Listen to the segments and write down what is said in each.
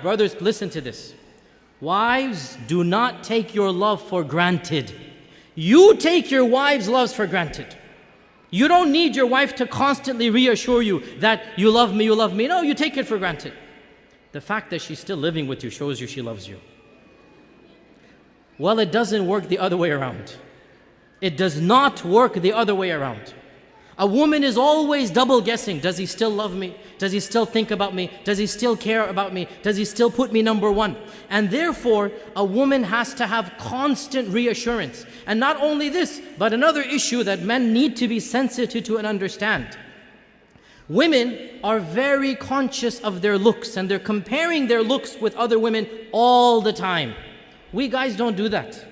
Brothers, listen to this. Wives, do not take your love for granted. You take your wives' loves for granted. You don't need your wife to constantly reassure you that you love me, you love me. No, you take it for granted. The fact that she's still living with you shows you she loves you. Well, it doesn't work the other way around. It does not work the other way around. A woman is always double guessing. Does he still love me? Does he still think about me? Does he still care about me? Does he still put me number one? And therefore, a woman has to have constant reassurance. And not only this, but another issue that men need to be sensitive to and understand. Women are very conscious of their looks, and they're comparing their looks with other women all the time. We guys don't do that.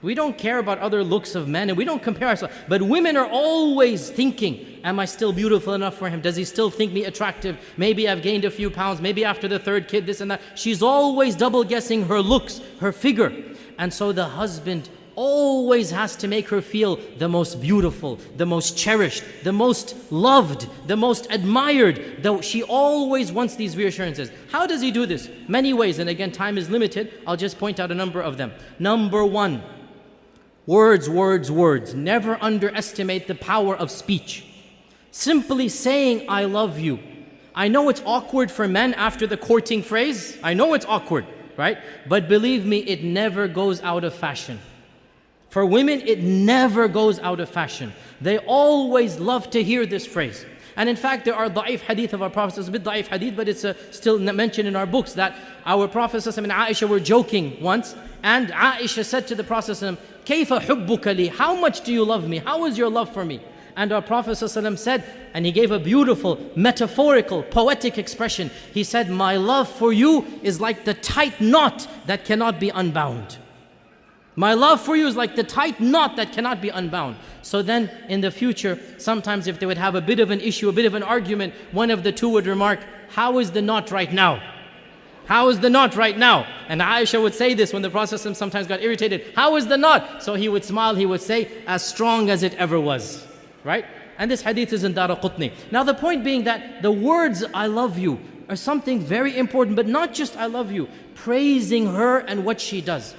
We don't care about other looks of men, and we don't compare ourselves. But women are always thinking, am I still beautiful enough for him? Does he still think me attractive? Maybe I've gained a few pounds. Maybe after the third kid, this and that. She's always double guessing her looks, her figure. And so the husband always has to make her feel the most beautiful, the most cherished, the most loved, the most admired. Though she always wants these reassurances. How does he do this? Many ways, and again, time is limited. I'll just point out a number of them. Number one, words, words, words. Never underestimate the power of speech. Simply saying, I love you. I know it's awkward for men after the courting phrase. I know it's awkward, right? But believe me, it never goes out of fashion. For women, it never goes out of fashion. They always love to hear this phrase. And in fact, there are da'if hadith of our Prophet. It's a bit da'if hadith, but it's still mentioned in our books that our Prophet and Aisha were joking once. And Aisha said to the Prophet, كَيْفَ حُبُّكَ لِي? How much do you love me? How is your love for me? And our Prophet said, and he gave a beautiful, metaphorical, poetic expression. He said, my love for you is like the tight knot that cannot be unbound. My love for you is like the tight knot that cannot be unbound. So then in the future, sometimes if they would have a bit of an issue, a bit of an argument, one of the two would remark, how is the knot right now? How is the knot right now? And Aisha would say this when the Prophet sometimes got irritated. How is the knot? So he would smile, he would say, as strong as it ever was. Right? And this hadith is in Daraqutni. Now the point being that the words, I love you, are something very important, but not just I love you, praising her and what she does.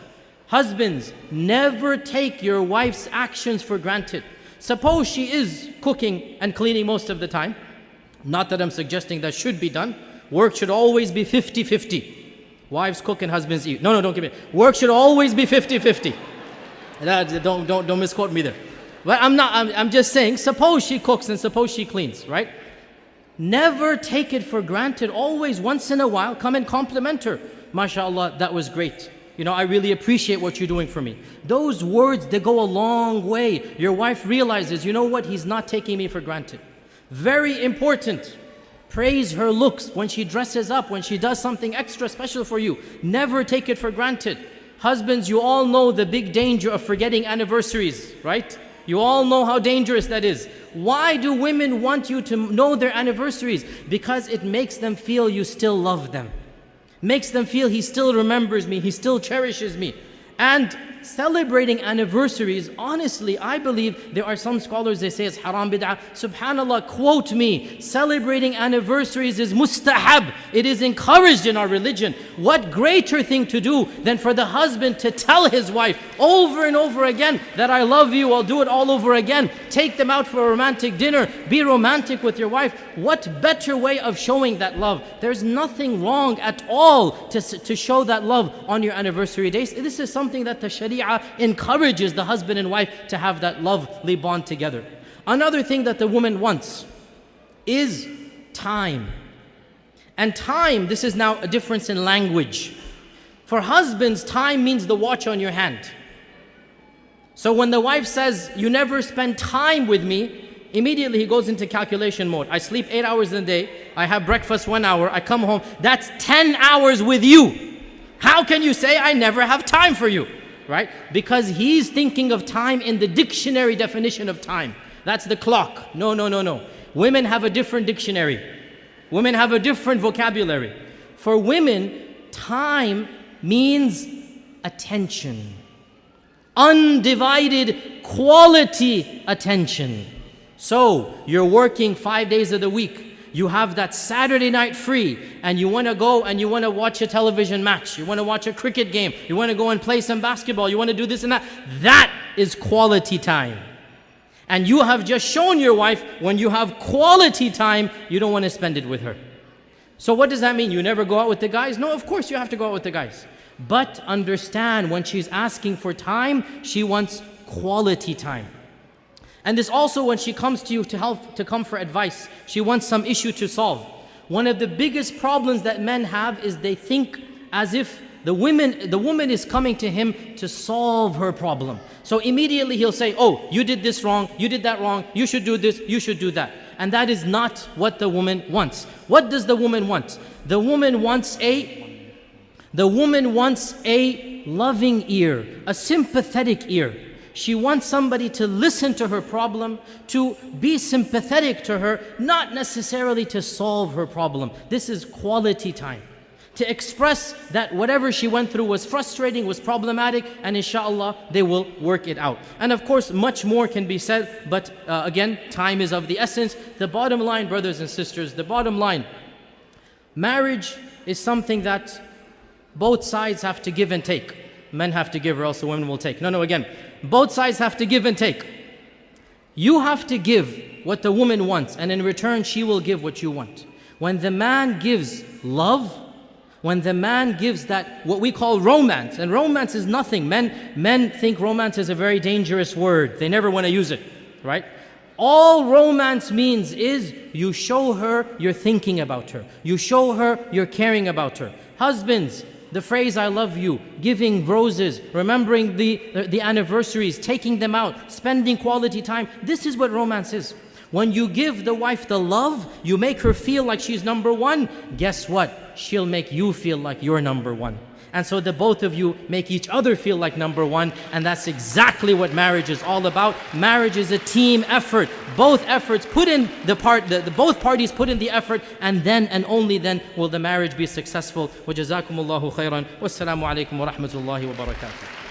Husbands, never take your wife's actions for granted. Suppose she is cooking and cleaning most of the time. Not that I'm suggesting that should be done. Work should always be 50-50. Wives cook and husbands eat. No, don't give me. Work should always be 50-50. Don't misquote me there. But I'm just saying, suppose she cooks and suppose she cleans, right? Never take it for granted. Always, once in a while, come and compliment her. MashaAllah, that was great. You know, I really appreciate what you're doing for me. Those words, they go a long way. Your wife realizes, you know what? He's not taking me for granted. Very important. Praise her looks when she dresses up, when she does something extra special for you. Never take it for granted. Husbands, you all know the big danger of forgetting anniversaries, right? You all know how dangerous that is. Why do women want you to know their anniversaries? Because it makes them feel you still love them. Makes them feel he still remembers me, he still cherishes me. And celebrating anniversaries, honestly, I believe there are some scholars, they say it's haram bid'ah. Subhanallah, quote me, celebrating anniversaries is mustahab. It is encouraged in our religion. What greater thing to do than for the husband to tell his wife over and over again that I love you, I'll do it all over again. Take them out for a romantic dinner. Be romantic with your wife. What better way of showing that love? There's nothing wrong at all to show that love on your anniversary days. This is something that the Sharia encourages the husband and wife to have that lovely bond together. Another thing that the woman wants is time. And time, this is now a difference in language. For husbands, time means the watch on your hand. So when the wife says, you never spend time with me, immediately he goes into calculation mode. I sleep 8 hours in a day, I have breakfast 1 hour, I come home, that's 10 hours with you. How can you say I never have time for you? Right? Because he's thinking of time in the dictionary definition of time. That's the clock. No. Women have a different dictionary. Women have a different vocabulary. For women, time means attention. Undivided quality attention. So, you're working 5 days of the week. You have that Saturday night free and you want to go and you want to watch a television match. You want to watch a cricket game. You want to go and play some basketball. You want to do this and that. That is quality time. And you have just shown your wife when you have quality time, you don't want to spend it with her. So what does that mean? You never go out with the guys? No, of course you have to go out with the guys. But understand, when she's asking for time, she wants quality time. And this also when she comes to you to come for advice, she wants some issue to solve. One of the biggest problems that men have is they think as if the woman is coming to him to solve her problem. So immediately he'll say, oh, you did this wrong, you did that wrong, you should do this, you should do that. And that is not what the woman wants. What does the woman want? The woman wants a loving ear, a sympathetic ear. She wants somebody to listen to her problem, to be sympathetic to her, not necessarily to solve her problem. This is quality time. To express that whatever she went through was frustrating, was problematic, and inshallah, they will work it out. And of course, much more can be said, but again, time is of the essence. The bottom line, brothers and sisters, the bottom line, marriage is something that both sides have to give and take. Men have to give or else the women will take. No, again, both sides have to give and take. You have to give what the woman wants, and in return, she will give what you want. When the man gives love, when the man gives that, what we call romance, and romance is nothing. Men think romance is a very dangerous word. They never want to use it, right? All romance means is you show her you're thinking about her. You show her you're caring about her. Husbands, the phrase I love you, giving roses, remembering the anniversaries, taking them out, spending quality time. This is what romance is. When you give the wife the love, you make her feel like she's number one. Guess what? She'll make you feel like you're number one. And so the both of you make each other feel like number one. And that's exactly what marriage is all about. Marriage is a team effort. Both efforts put in both parties put in the effort, and then and only then will the marriage be successful. Wa jazakumullahu khairan. Wassalamu alaikum wa rahmatullahi wa barakatuh.